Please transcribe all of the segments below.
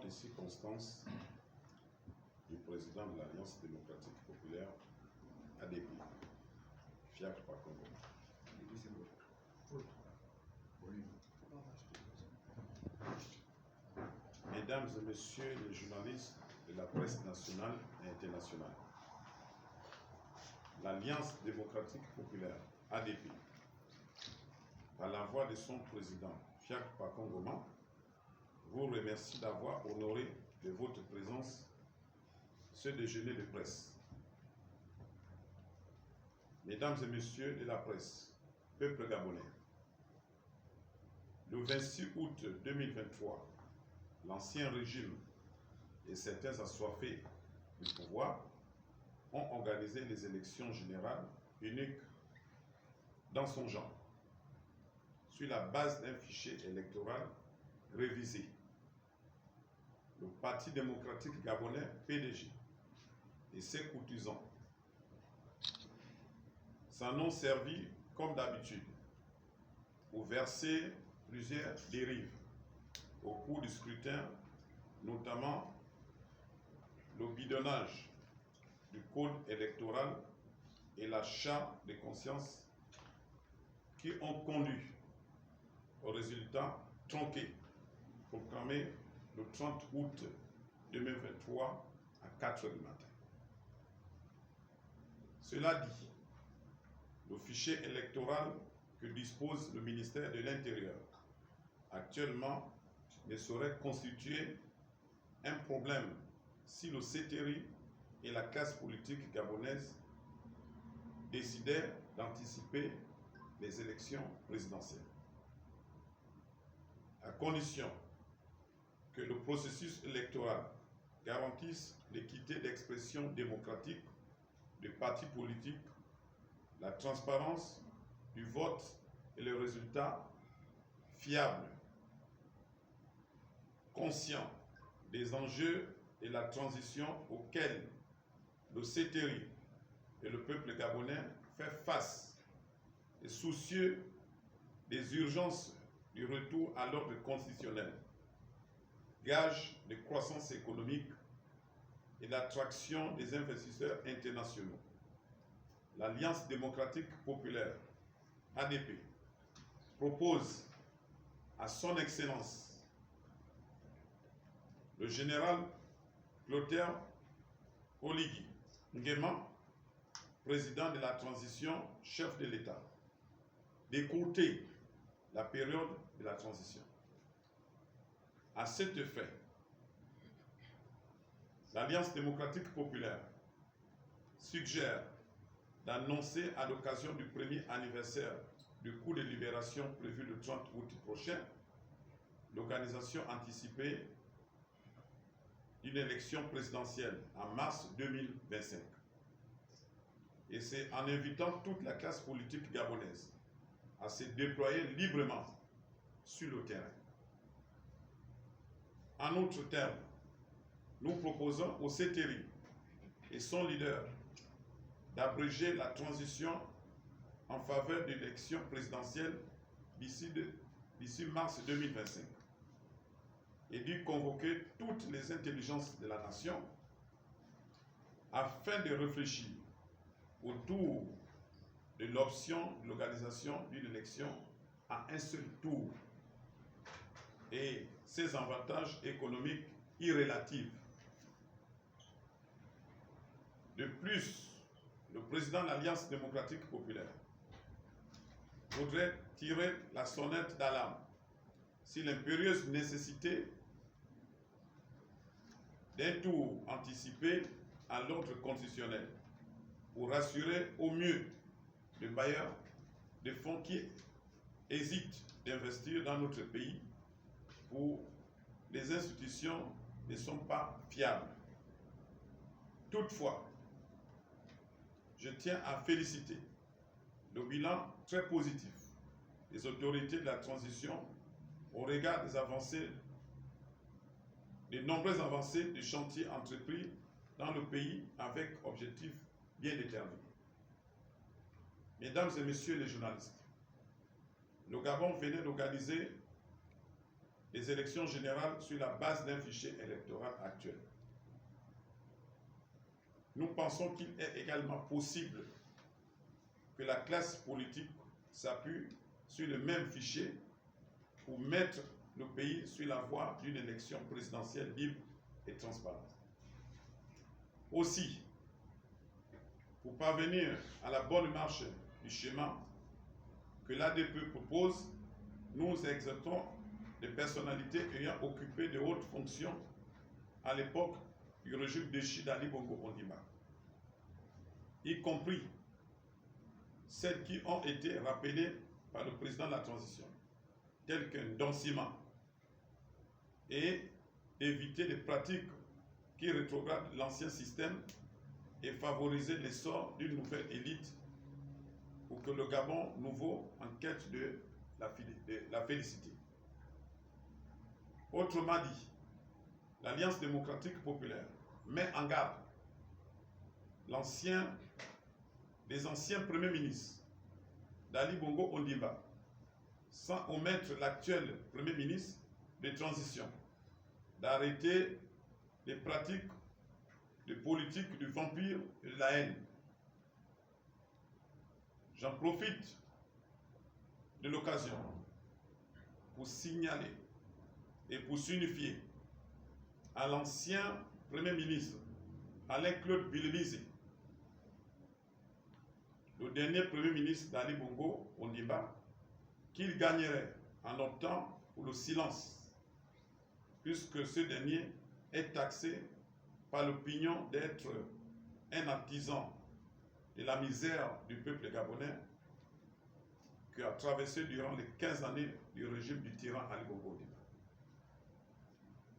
note ici Constance, du président de l'Alliance démocratique populaire ADP, Fiacre Pakongo. Mesdames et messieurs les journalistes de la presse nationale et internationale, l'Alliance démocratique populaire ADP, par la voix de son président Fiacre Pakongo, vous remercie d'avoir honoré de votre présence ce déjeuner de presse. Mesdames et messieurs de la presse, peuple gabonais, le 26 août 2023, l'ancien régime et certains assoiffés du pouvoir ont organisé les élections générales uniques dans son genre, sur la base d'un fichier électoral révisé. Le Parti démocratique gabonais, PDG, et ses courtisans s'en ont servi comme d'habitude pour verser plusieurs dérives au cours du scrutin, notamment le bidonnage du code électoral et l'achat de conscience qui ont conduit au résultat tronqué proclamé le 30 août 2023 à 4 h du matin. Cela dit, le fichier électoral que dispose le ministère de l'Intérieur actuellement ne saurait constituer un problème si le CTRI et la classe politique gabonaise décidaient d'anticiper les élections présidentielles, à condition que le processus électoral garantisse l'équité d'expression démocratique des partis politiques, la transparence du vote et le résultat fiable. Conscient des enjeux et la transition auxquels le CTRI et le peuple gabonais fait face et soucieux des urgences du retour à l'ordre constitutionnel, gage de croissance économique et d'attraction des investisseurs internationaux, l'Alliance démocratique populaire, ADP, propose à son Excellence le général Clotaire Oligui Nguema, président de la transition, chef de l'État, d'écourter la période de la transition. À cet effet, l'Alliance démocratique populaire suggère d'annoncer à l'occasion du premier anniversaire du coup de libération prévu le 30 août prochain, l'organisation anticipée d'une élection présidentielle en mars 2025. Et c'est en invitant toute la classe politique gabonaise à se déployer librement sur le terrain. En outre terme, nous proposons au CTRI et son leader d'abréger la transition en faveur de l'élection présidentielle d'ici mars 2025 et d'y convoquer toutes les intelligences de la nation afin de réfléchir autour de l'option de l'organisation d'une élection à un seul tour et ses avantages économiques irrélatifs. De plus, le président de l'Alliance démocratique populaire voudrait tirer la sonnette d'alarme si l'impérieuse nécessité d'un tour anticipé à l'ordre constitutionnel pour rassurer au mieux les bailleurs de fonds qui hésitent d'investir dans notre pays pour les institutions ne sont pas fiables. Toutefois, je tiens à féliciter le bilan très positif des autorités de la transition au regard des avancées, des nombreuses avancées des chantiers entrepris dans le pays avec objectifs bien déterminés. Mesdames et messieurs les journalistes, le Gabon venait d'organiser les élections générales sur la base d'un fichier électoral actuel. Nous pensons qu'il est également possible que la classe politique s'appuie sur le même fichier pour mettre le pays sur la voie d'une élection présidentielle libre et transparente. Aussi, pour parvenir à la bonne marche du schéma que l'ADPE propose, nous exhortons les personnalités ayant occupé de hautes fonctions à l'époque du régime déchu d'Ali Bongo Ondimba, y compris celles qui ont été rappelées par le président de la transition, telles qu'un Donsima, et éviter les pratiques qui rétrogradent l'ancien système et favoriser l'essor d'une nouvelle élite pour que le Gabon nouveau en quête de la félicité. Autrement dit, l'Alliance démocratique populaire met en garde les anciens premiers ministres d'Ali Bongo Ondimba, sans omettre l'actuel premier ministre de transition, d'arrêter les pratiques de politique du vampire et de la haine. J'en profite de l'occasion pour signaler et pour s'unifier à l'ancien Premier ministre Alain-Claude Bilemizi, le dernier Premier ministre d'Ali Bongo Ondimba, qu'il gagnerait en optant pour le silence, puisque ce dernier est taxé par l'opinion d'être un artisan de la misère du peuple gabonais qui a traversé durant les 15 années du régime du tyran Ali Bongo Ondimba.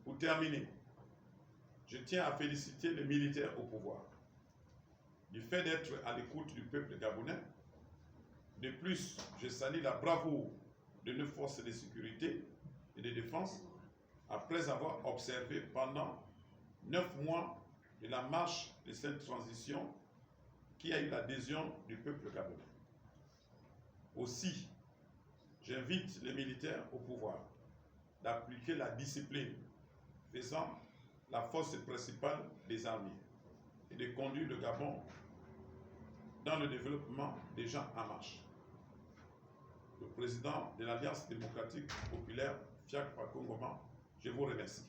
Pour terminer, je tiens à féliciter les militaires au pouvoir du fait d'être à l'écoute du peuple gabonais. De plus, je salue la bravoure de nos forces de sécurité et de défense après avoir observé pendant 9 mois de la marche de cette transition qui a eu l'adhésion du peuple gabonais. Aussi, j'invite les militaires au pouvoir d'appliquer la discipline faisant la force principale des armées et de conduire le Gabon dans le développement des gens en marche. Le président de l'Alliance démocratique populaire, Fiacre Pakongoma, je vous remercie.